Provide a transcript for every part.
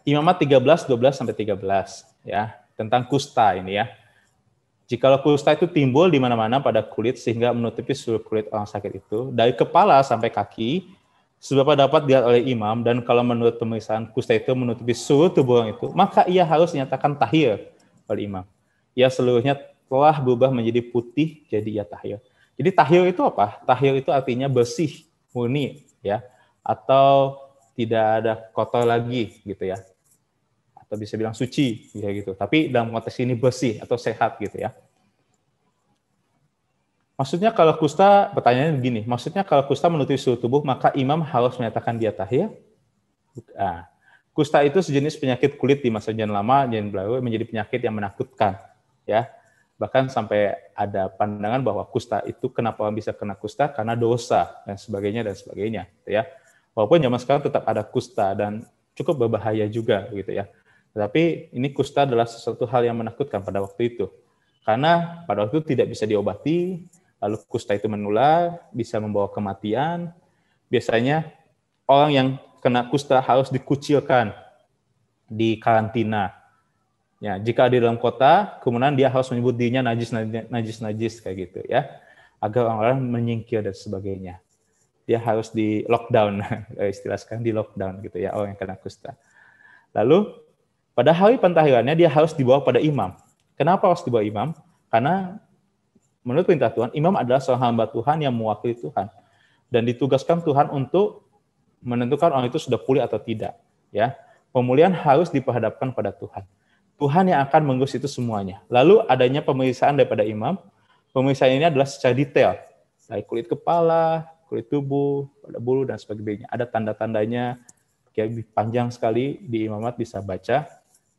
Imamat 13, 12 sampai 13 ya, tentang kusta ini ya. Jikalau kusta itu timbul di mana-mana pada kulit sehingga menutupi seluruh kulit orang sakit itu, dari kepala sampai kaki, seberapa dapat dilihat oleh imam, dan kalau menurut pemeriksaan kusta itu menutupi seluruh tubuh orang itu, maka ia harus dinyatakan tahir oleh imam. Ia seluruhnya telah berubah menjadi putih, jadi ia tahir. Jadi tahir itu apa? Tahir itu artinya bersih, murni, ya, atau tidak ada kotor lagi, gitu ya. Atau bisa bilang suci, ya gitu. Tapi dalam konteks ini bersih atau sehat gitu ya. Maksudnya kalau kusta, pertanyaannya begini, maksudnya kalau kusta menutupi seluruh tubuh, maka imam harus menyatakan dia tahir? Nah, kusta itu sejenis penyakit kulit di masa Perjanjian Lama, Perjanjian Baru, menjadi penyakit yang menakutkan, ya. Bahkan sampai ada pandangan bahwa kusta itu kenapa orang bisa kena kusta karena dosa dan sebagainya, gitu ya. Walaupun zaman sekarang tetap ada kusta dan cukup berbahaya juga, gitu ya. Tetapi ini kusta adalah sesuatu hal yang menakutkan pada waktu itu. Karena pada waktu itu tidak bisa diobati, lalu kusta itu menular, bisa membawa kematian. Biasanya orang yang kena kusta harus dikucilkan, di karantina. Ya, jika di dalam kota, kemudian dia harus menyebut dirinya najis kayak gitu ya, agar orang-orang menyingkir dan sebagainya. Dia harus di lockdown, istilah sekarang di lockdown gitu ya, orang yang kena kusta. Lalu pada hari pentahirannya dia harus dibawa pada imam. Kenapa harus dibawa imam? Karena menurut perintah Tuhan, imam adalah seorang hamba Tuhan yang mewakili Tuhan dan ditugaskan Tuhan untuk menentukan orang itu sudah pulih atau tidak. Ya, pemulihan harus diperhadapkan pada Tuhan. Tuhan yang akan mengurus itu semuanya. Lalu adanya pemeriksaan daripada imam. Pemeriksaan ini adalah secara detail, dari kulit kepala, kulit tubuh, pada bulu dan sebagainya. Ada tanda-tandanya, kayak panjang sekali di imamat bisa baca.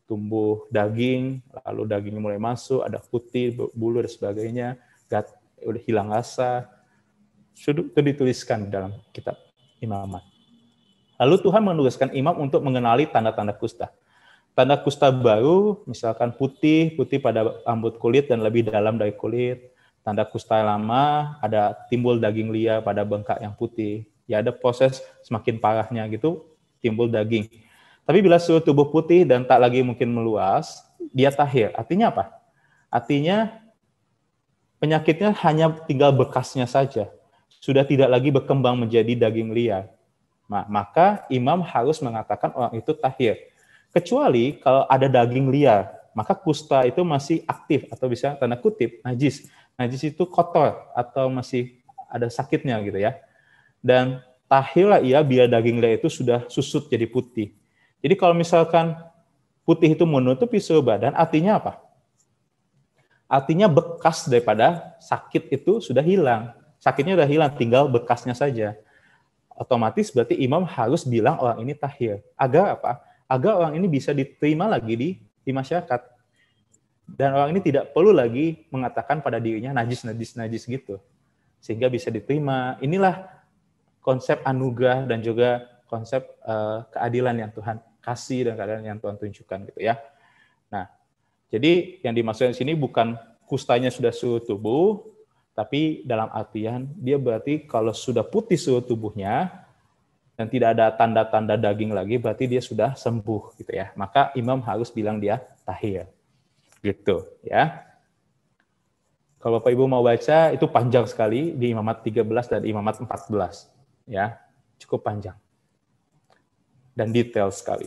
Tumbuh daging, lalu dagingnya mulai masuk, ada putih, bulu dan sebagainya, udah hilang rasa, itu dituliskan dalam kitab imamat. Lalu Tuhan menugaskan imam untuk mengenali tanda-tanda kusta. Tanda kusta baru, misalkan putih pada rambut kulit dan lebih dalam dari kulit. Tanda kusta lama, ada timbul daging liar pada bengkak yang putih. Ya ada proses semakin parahnya gitu, timbul daging. Tapi bila seluruh tubuh putih dan tak lagi mungkin meluas, dia tahir. Artinya apa? Artinya penyakitnya hanya tinggal bekasnya saja. Sudah tidak lagi berkembang menjadi daging liar. Maka imam harus mengatakan orang itu tahir. Kecuali kalau ada daging liar, maka kusta itu masih aktif atau bisa tanda kutip najis. Najis itu kotor atau masih ada sakitnya gitu ya. Dan tahirlah ia bila daging liar itu sudah susut jadi putih. Jadi kalau misalkan putih itu menutupi seluruh badan, artinya apa? Artinya bekas daripada sakit itu sudah hilang. Sakitnya sudah hilang, tinggal bekasnya saja. Otomatis berarti imam harus bilang orang ini tahir. Agar apa? Agar orang ini bisa diterima lagi di masyarakat. Dan orang ini tidak perlu lagi mengatakan pada dirinya najis gitu. Sehingga bisa diterima. Inilah konsep anugerah dan juga konsep keadilan yang Tuhan kasih dan keadilan yang Tuhan tunjukkan gitu ya. Nah, jadi yang dimaksudkan di sini bukan kustanya sudah seluruh tubuh, tapi dalam artian dia berarti kalau sudah putih seluruh tubuhnya dan tidak ada tanda-tanda daging lagi, berarti dia sudah sembuh gitu ya. Maka imam harus bilang dia tahir. Gitu ya. Kalau Bapak Ibu mau baca itu panjang sekali di Imamat 13 dan Imamat 14 ya. Cukup panjang. Dan detail sekali.